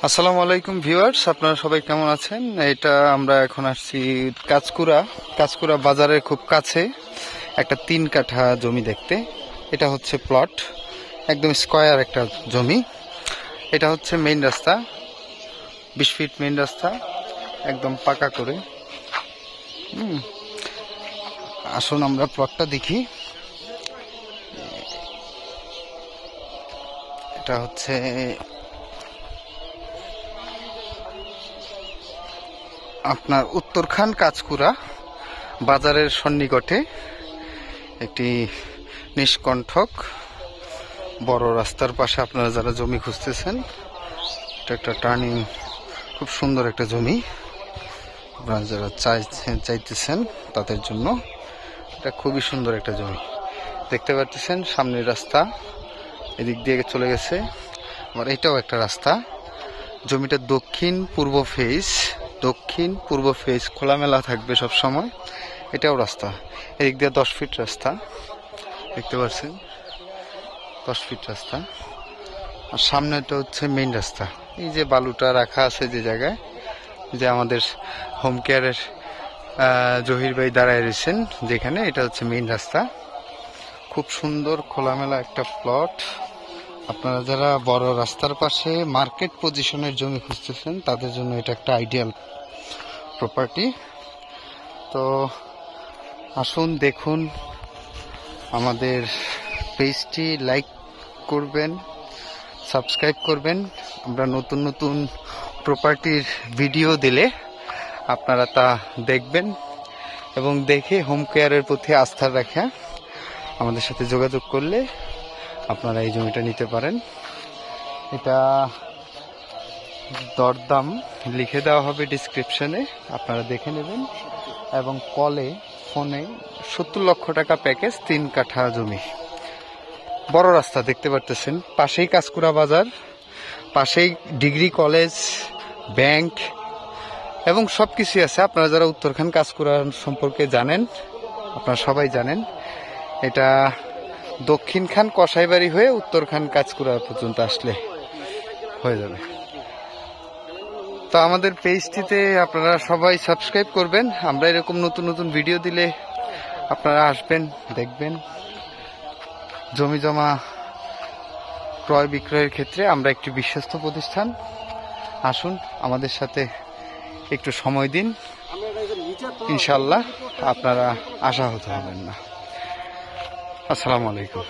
আসসালামু আলাইকুম ভিউয়ার্স, আপনারা সবাই কেমন আছেন? এটা আমরা এখন আসছি কাঁচকুড়া বাজারের খুব কাছে একটা 3 কাঠা জমি দেখতে। এটা হচ্ছে প্লট, একদম স্কয়ার একটা জমি। এটা হচ্ছে মেইন রাস্তা, 20 ফিট মেইন রাস্তা, একদম পাকা করে। আসুন আমরা প্লটটা দেখি। এটা হচ্ছে আপনার উত্তরখান কাঁচকুড়া বাজারের সন্নিকটে একটি নিষ্কণ্ঠক বড় রাস্তার পাশে আপনারা যারা জমি খুঁজতেছেন, এটা একটা টার্নিং, খুব সুন্দর একটা জমি। আপনারা যারা চাইতেছেন তাদের জন্য এটা খুবই সুন্দর একটা জমি। দেখতে পাচ্ছেন সামনের রাস্তা এদিক দিয়ে চলে গেছে, আবার এটাও একটা রাস্তা। জমিটা দক্ষিণ পূর্ব ফেস খোলামেলা থাকবে সব সময়। এটাও রাস্তা, এদিক দিয়ে 10 ফিট রাস্তা দেখতে পাচ্ছেন, 10 ফিট রাস্তা। আর সামনেটা হচ্ছে মেইন রাস্তা। এই যে বালুটা রাখা আছে যে জায়গায়, যে আমাদের হোম কেয়ারের জহির ভাই দাঁড়ায় রয়েছেন যেখানে, এটা হচ্ছে মেইন রাস্তা। খুব সুন্দর খোলামেলা একটা প্লট। আপনারা যারা বড় রাস্তার পাশে মার্কেট পজিশনের জমি খুঁজতেছেন তাদের জন্য এটা একটা আইডিয়াল প্রপার্টি। তো আসুন দেখুন, আমাদের পেজটি লাইক করবেন, সাবস্ক্রাইব করবেন। আমরা নতুন নতুন প্রপার্টির ভিডিও দিলে আপনারা তা দেখবেন এবং দেখে হোম কেয়ারের প্রতি আস্থা রাখা আমাদের সাথে যোগাযোগ করলে আপনারা এই জমিটা নিতে পারেন। এটা দরদাম লিখে দেওয়া হবে ডিসক্রিপশনে, আপনারা দেখে নেবেন। এবং ফোনে 70 লক্ষ টাকা প্যাকেজ, 3 কাঠা জমি, বড় রাস্তা দেখতে পারতেছেন। পাশেই কাঁচকুড়া বাজার, পাশেই ডিগ্রি কলেজ, ব্যাংক এবং সব কিছুই আছে। আপনারা যারা উত্তরখান কাঁচকুড়া সম্পর্কে জানেন, আপনারা সবাই জানেন এটা দক্ষিণখান কসাইবাড়ি হয়ে উত্তরখান কাঁচকুড়া পর্যন্ত আসলে হয়ে যাবে। তো আমাদের পেজটিতে আপনারা সবাই সাবস্ক্রাইব করবেন। আমরা এরকম নতুন নতুন ভিডিও দিলে আপনারা আসবেন, দেখবেন। জমি জমা ক্রয় বিক্রয়ের ক্ষেত্রে আমরা একটি বিশ্বস্ত প্রতিষ্ঠান। আসুন আমাদের সাথে একটু সময় দিন, ইনশাল্লাহ আপনারা আশাহত হবেন না। আসসালামু আলাইকুম।